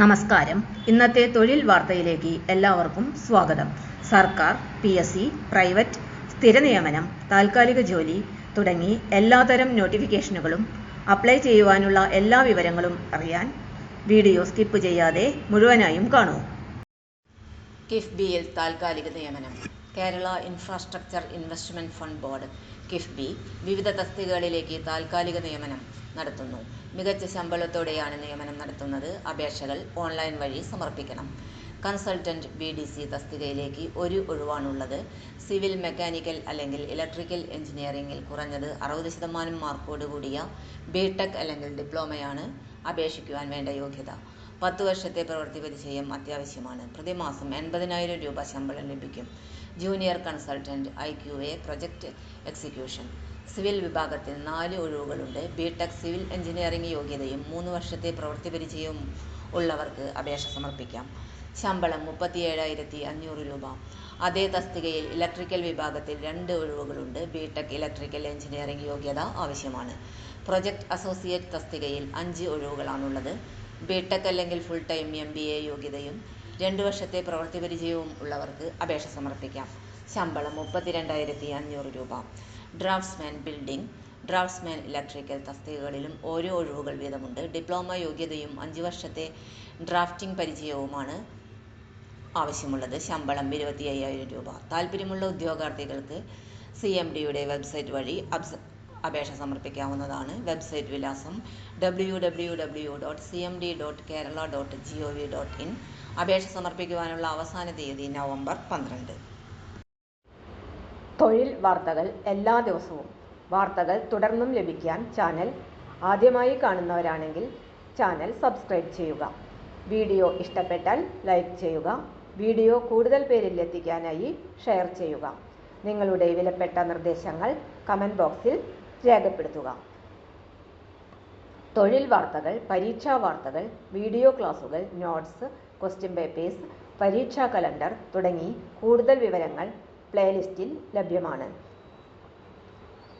നമസ്കാരം. ഇന്നത്തെ തൊഴിൽ വാർത്തയിലേക്ക് എല്ലാവർക്കും സ്വാഗതം. സർക്കാർ, PSC, പ്രൈവറ്റ്, സ്ഥിര നിയമനം, താൽക്കാലിക ജോലി തുടങ്ങി എല്ലാതരം നോട്ടിഫിക്കേഷനുകളും അപ്ലൈ ചെയ്യുവാനുള്ള എല്ലാ വിവരങ്ങളും അറിയാൻ വീഡിയോ സ്കിപ്പ് ചെയ്യാതെ മുഴുവനായും കാണൂ. കിഫ്ബിയിൽ താൽക്കാലിക നിയമനം. Kerala infrastructure investment fund board KIIFB വിവിധ തസ്തികകളിലേക്ക് താൽക്കാലിക നിയമനം നടത്തുന്നു. മികച്ച ശമ്പളത്തോടെയാണ് നിയമനം നടത്തുന്നത്. അപേക്ഷകൾ ഓൺലൈൻ വഴി സമർപ്പിക്കണം. കൺസൾട്ടന്റ് BDC തസ്തികയിലേക്ക് ഒരു ഒഴിവാണുള്ളത്. സിവിൽ, മെക്കാനിക്കൽ അല്ലെങ്കിൽ ഇലക്ട്രിക്കൽ എഞ്ചിനീയറിംഗിൽ കുറഞ്ഞത് 60% മാർക്കോട് കൂടിയ BTech അല്ലെങ്കിൽ ഡിപ്ലോമയാണ് അപേക്ഷിക്കുവാൻ വേണ്ട യോഗ്യത. 10 വർഷത്തെ പ്രവൃത്തി പരിചയം അത്യാവശ്യമാണ്. പ്രതിമാസം 80,000 രൂപ ശമ്പളം ലഭിക്കും. Junior consultant, IQA, project execution. Civil വിഭാഗത്തിൽ 4 ഒഴിവുകളുണ്ട്. BTech സിവിൽ എഞ്ചിനീയറിംഗ് യോഗ്യതയും 3 വർഷത്തെ പ്രവൃത്തി പരിചയവും ഉള്ളവർക്ക് അപേക്ഷ സമർപ്പിക്കാം. ശമ്പളം 37,500 രൂപ. അതേ തസ്തികയിൽ ഇലക്ട്രിക്കൽ വിഭാഗത്തിൽ 2 ഒഴിവുകളുണ്ട്. BTech ഇലക്ട്രിക്കൽ എഞ്ചിനീയറിംഗ് യോഗ്യത ആവശ്യമാണ്. പ്രൊജക്ട് അസോസിയേറ്റ് തസ്തികയിൽ 5 ഒഴിവുകളാണുള്ളത്. BTech അല്ലെങ്കിൽ ഫുൾ ടൈം MBA യോഗ്യതയും 2 വർഷത്തെ പ്രവൃത്തി പരിചയവും ഉള്ളവർക്ക് അപേക്ഷ സമർപ്പിക്കാം. ശമ്പളം 32,500 രൂപ. ഡ്രാഫ്റ്റ്സ്മാൻ ബിൽഡിംഗ്, ഡ്രാഫ്റ്റ്സ്മാൻ ഇലക്ട്രിക്കൽ തസ്തികകളിലും ഓരോ ഒഴിവുകൾ വീതമുണ്ട്. ഡിപ്ലോമ യോഗ്യതയും 5 വർഷത്തെ ഡ്രാഫ്റ്റിംഗ് പരിചയവുമാണ് ആവശ്യമുള്ളത്. ശമ്പളം 25,000 രൂപ. താൽപ്പര്യമുള്ള ഉദ്യോഗാർത്ഥികൾക്ക് CMDയുടെ വെബ്സൈറ്റ് വഴി അപേക്ഷ സമർപ്പിക്കാവുന്നതാണ്. വെബ്സൈറ്റ് വിലാസം www.cmd.kerala.gov.in. അപേക്ഷ സമർപ്പിക്കുവാനുള്ള അവസാന തീയതി നവംബർ 12. തൊഴിൽ വാർത്തകൾ എല്ലാ ദിവസവും. വാർത്തകൾ തുടർന്നും ലഭിക്കാൻ ചാനൽ ആദ്യമായി കാണുന്നവരാണെങ്കിൽ ചാനൽ സബ്സ്ക്രൈബ് ചെയ്യുക. വീഡിയോ ഇഷ്ടപ്പെട്ടാൽ ലൈക്ക് ചെയ്യുക. വീഡിയോ കൂടുതൽ പേരിൽ എത്തിക്കാനായി ഷെയർ ചെയ്യുക. നിങ്ങളുടെ വിലപ്പെട്ട നിർദ്ദേശങ്ങൾ കമന്റ് ബോക്സിൽ രേഖപ്പെടുത്തുക. തൊഴിൽ വാർത്തകൾ, പരീക്ഷാ വാർത്തകൾ, വീഡിയോ ക്ലാസുകൾ, നോട്ട്സ്, ക്വസ്റ്റ്യൻ പേപ്പേഴ്സ്, പരീക്ഷാ കലണ്ടർ തുടങ്ങി കൂടുതൽ വിവരങ്ങൾ പ്ലേലിസ്റ്റിൽ ലഭ്യമാണ്.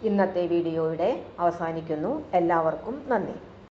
ഇന്നത്തെ വീഡിയോയുടെ അവസാനിക്കുന്നു. എല്ലാവർക്കും നന്ദി.